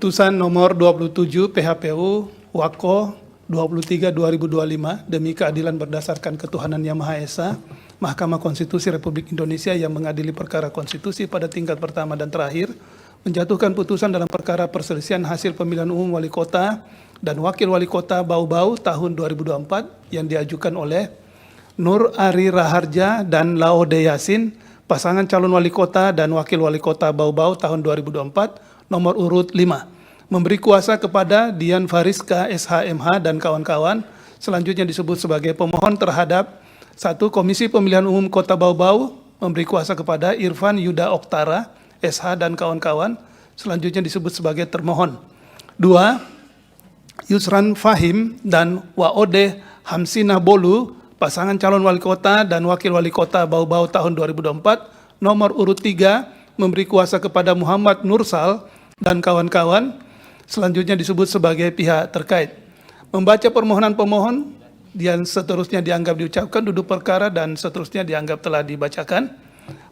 Putusan nomor 27 PHPU Wako 23/2025 demi keadilan berdasarkan ketuhanan Yang Maha Esa, Mahkamah Konstitusi Republik Indonesia yang mengadili perkara konstitusi pada tingkat pertama dan terakhir, menjatuhkan putusan dalam perkara perselisihan hasil pemilihan umum wali kota dan wakil wali kota Bau-Bau tahun 2024 yang diajukan oleh Nur Ari Raharja dan Laode Yasin, pasangan calon wali kota dan wakil wali kota Bau-Bau tahun 2024, nomor urut 5, memberi kuasa kepada Dian Fariska SHMH dan kawan-kawan, selanjutnya disebut sebagai pemohon terhadap 1. Komisi Pemilihan Umum Kota Bau-Bau memberi kuasa kepada Irfan Yuda Oktara SH dan kawan-kawan, selanjutnya disebut sebagai termohon. 2. Yusran Fahim dan Waode Hamsina Bolu, pasangan calon wali kota dan wakil wali kota Bau-Bau tahun 2024, nomor urut 3, memberi kuasa kepada Muhammad Nursal dan kawan-kawan, selanjutnya disebut sebagai pihak terkait. Membaca permohonan pemohon dan seterusnya dianggap diucapkan, duduk perkara dan seterusnya dianggap telah dibacakan.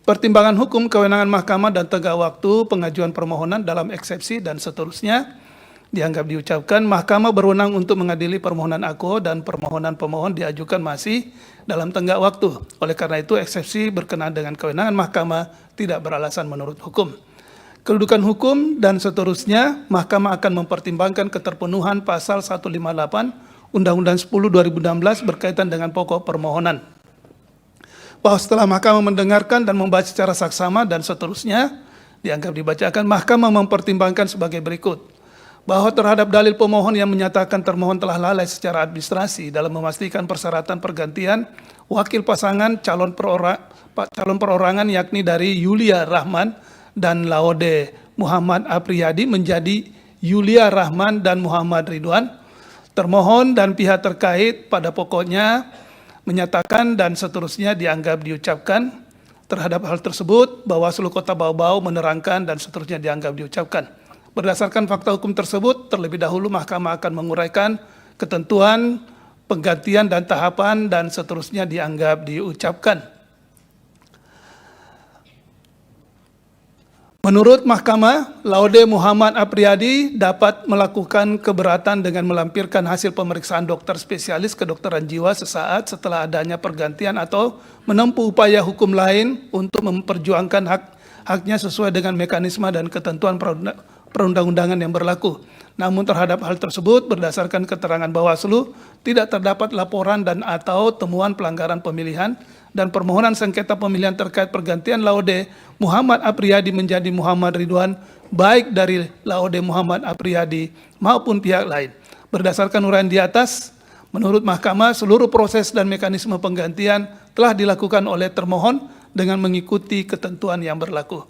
Pertimbangan hukum, kewenangan mahkamah dan tenggat waktu pengajuan permohonan dalam eksepsi dan seterusnya dianggap diucapkan. Mahkamah berwenang untuk mengadili permohonan aku dan permohonan pemohon diajukan masih dalam tenggat waktu. Oleh karena itu, eksepsi berkenaan dengan kewenangan mahkamah tidak beralasan menurut hukum. Kedudukan hukum dan seterusnya, mahkamah akan mempertimbangkan keterpenuhan pasal 158 Undang-Undang 10 2016 berkaitan dengan pokok permohonan. Bahwa setelah mahkamah mendengarkan dan membaca secara saksama dan seterusnya dianggap dibacakan, mahkamah mempertimbangkan sebagai berikut. Bahwa terhadap dalil pemohon yang menyatakan termohon telah lalai secara administrasi dalam memastikan persyaratan pergantian wakil pasangan calon perorangan yakni dari Yulia Rahman dan Laode Muhammad Apriyadi menjadi Yulia Rahman dan Muhammad Ridwan. Termohon dan pihak terkait pada pokoknya menyatakan dan seterusnya dianggap diucapkan. Terhadap hal tersebut, Bawaslu Kota Bau-Bau menerangkan dan seterusnya dianggap diucapkan. Berdasarkan fakta hukum tersebut, terlebih dahulu mahkamah akan menguraikan ketentuan, penggantian dan tahapan dan seterusnya dianggap diucapkan. Menurut mahkamah, Laode Muhammad Apriyadi dapat melakukan keberatan dengan melampirkan hasil pemeriksaan dokter spesialis kedokteran jiwa sesaat setelah adanya pergantian atau menempuh upaya hukum lain untuk memperjuangkan haknya sesuai dengan mekanisme dan ketentuan perundang-undangan yang berlaku. Namun terhadap hal tersebut, berdasarkan keterangan Bawaslu, tidak terdapat laporan dan atau temuan pelanggaran pemilihan dan permohonan sengketa pemilihan terkait pergantian Laode Muhammad Apriyadi menjadi Muhammad Ridwan, baik dari Laode Muhammad Apriyadi maupun pihak lain. Berdasarkan uraian di atas, menurut mahkamah, seluruh proses dan mekanisme penggantian telah dilakukan oleh termohon dengan mengikuti ketentuan yang berlaku.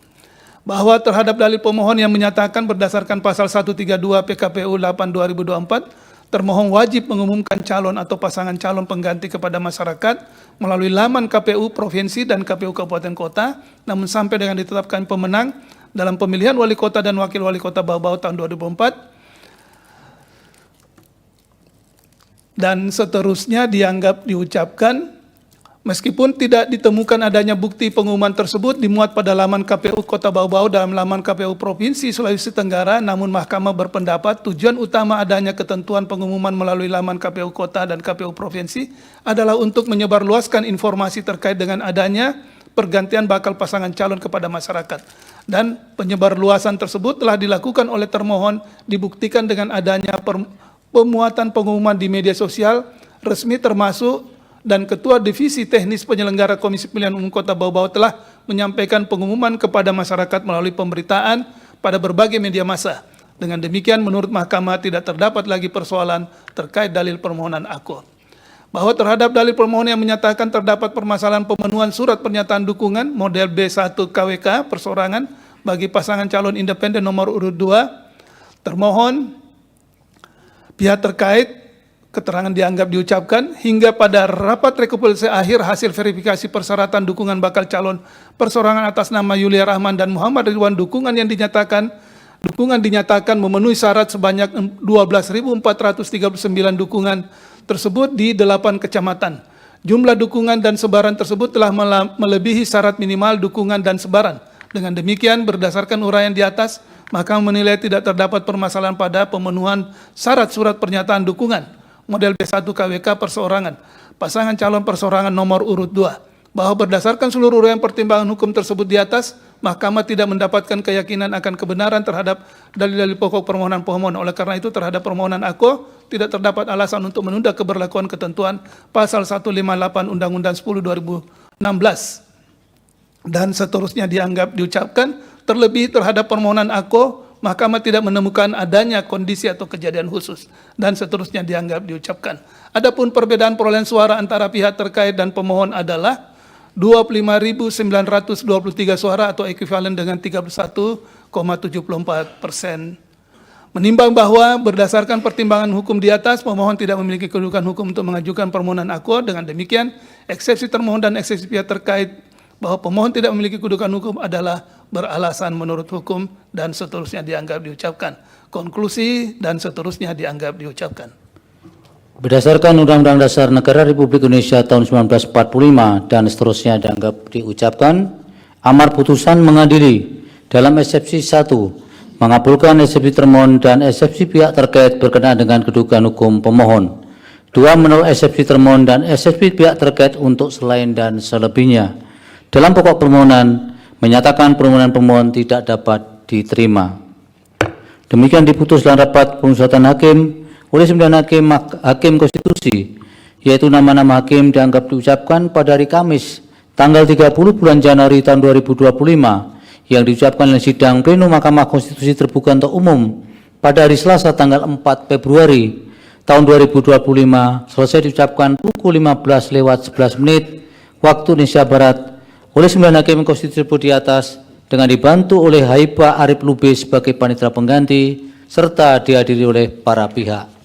Bahwa terhadap dalil pemohon yang menyatakan berdasarkan pasal 132 PKPU 8/2024, termohon wajib mengumumkan calon atau pasangan calon pengganti kepada masyarakat melalui laman KPU Provinsi dan KPU Kabupaten Kota, namun sampai dengan ditetapkan pemenang dalam pemilihan wali kota dan wakil wali kota Bau-Bau tahun 2004, dan seterusnya dianggap diucapkan. Meskipun tidak ditemukan adanya bukti pengumuman tersebut dimuat pada laman KPU Kota Bau-Bau dalam laman KPU Provinsi Sulawesi Tenggara, namun mahkamah berpendapat tujuan utama adanya ketentuan pengumuman melalui laman KPU Kota dan KPU Provinsi adalah untuk menyebarluaskan informasi terkait dengan adanya pergantian bakal pasangan calon kepada masyarakat. Dan penyebarluasan tersebut telah dilakukan oleh termohon dibuktikan dengan adanya pemuatan pengumuman di media sosial resmi termasuk dan Ketua Divisi Teknis Penyelenggara Komisi Pemilihan Umum Kota Bau-Bau telah menyampaikan pengumuman kepada masyarakat melalui pemberitaan pada berbagai media massa. Dengan demikian, menurut mahkamah tidak terdapat lagi persoalan terkait dalil permohonan aku. Bahwa terhadap dalil permohonan yang menyatakan terdapat permasalahan pemenuhan surat pernyataan dukungan model B1 KWK persorangan bagi pasangan calon independen nomor urut 2, termohon, pihak terkait, keterangan dianggap diucapkan hingga pada rapat rekapitulasi akhir hasil verifikasi persyaratan dukungan bakal calon persorangan atas nama Yulia Rahman dan Muhammad Ridwan, dukungan dinyatakan memenuhi syarat sebanyak 12.439 dukungan tersebut di 8 kecamatan. Jumlah dukungan dan sebaran tersebut telah melebihi syarat minimal dukungan dan sebaran. Dengan demikian, berdasarkan uraian di atas, Mahkamah menilai tidak terdapat permasalahan pada pemenuhan syarat surat pernyataan dukungan model B1 KWK perseorangan, pasangan calon perseorangan nomor urut 2, bahwa berdasarkan seluruh uraian pertimbangan hukum tersebut di atas, Mahkamah tidak mendapatkan keyakinan akan kebenaran terhadap dalil-dalil pokok permohonan pemohon. Oleh karena itu terhadap permohonan AKO tidak terdapat alasan untuk menunda keberlakuan ketentuan pasal 158 Undang-Undang 10 2016 dan seterusnya dianggap diucapkan. Terlebih terhadap permohonan AKO, Mahkamah tidak menemukan adanya kondisi atau kejadian khusus dan seterusnya dianggap diucapkan. Adapun perbedaan perolehan suara antara pihak terkait dan pemohon adalah 25.923 suara atau ekuivalen dengan 31,74%. Menimbang bahwa berdasarkan pertimbangan hukum di atas, pemohon tidak memiliki kedudukan hukum untuk mengajukan permohonan AKO. Dengan demikian, eksepsi termohon dan eksepsi pihak terkait bahwa pemohon tidak memiliki kedudukan hukum adalah beralasan menurut hukum dan seterusnya dianggap diucapkan. Konklusi dan seterusnya dianggap diucapkan. Berdasarkan Undang-Undang Dasar Negara Republik Indonesia tahun 1945 dan seterusnya dianggap diucapkan, amar putusan mengadili dalam eksepsi 1 mengabulkan eksepsi termohon dan eksepsi pihak terkait berkenaan dengan kedudukan hukum pemohon. 2 menolak eksepsi termohon dan eksepsi pihak terkait untuk selain dan selebihnya. Dalam pokok permohonan menyatakan permohonan pemohon tidak dapat diterima. Demikian diputus dalam rapat pemusatan hakim oleh 9 hakim konstitusi, yaitu nama-nama hakim dianggap diucapkan pada hari Kamis tanggal 30 bulan Januari tahun 2025 yang diucapkan oleh sidang pleno Mahkamah Konstitusi terbuka untuk umum pada hari Selasa tanggal 4 Februari tahun 2025 selesai diucapkan pukul 15:11 waktu Indonesia Barat oleh 9 hakim konstitusi tersebut di atas dengan dibantu oleh Haiba Arif Lubis sebagai panitera pengganti serta dihadiri oleh para pihak.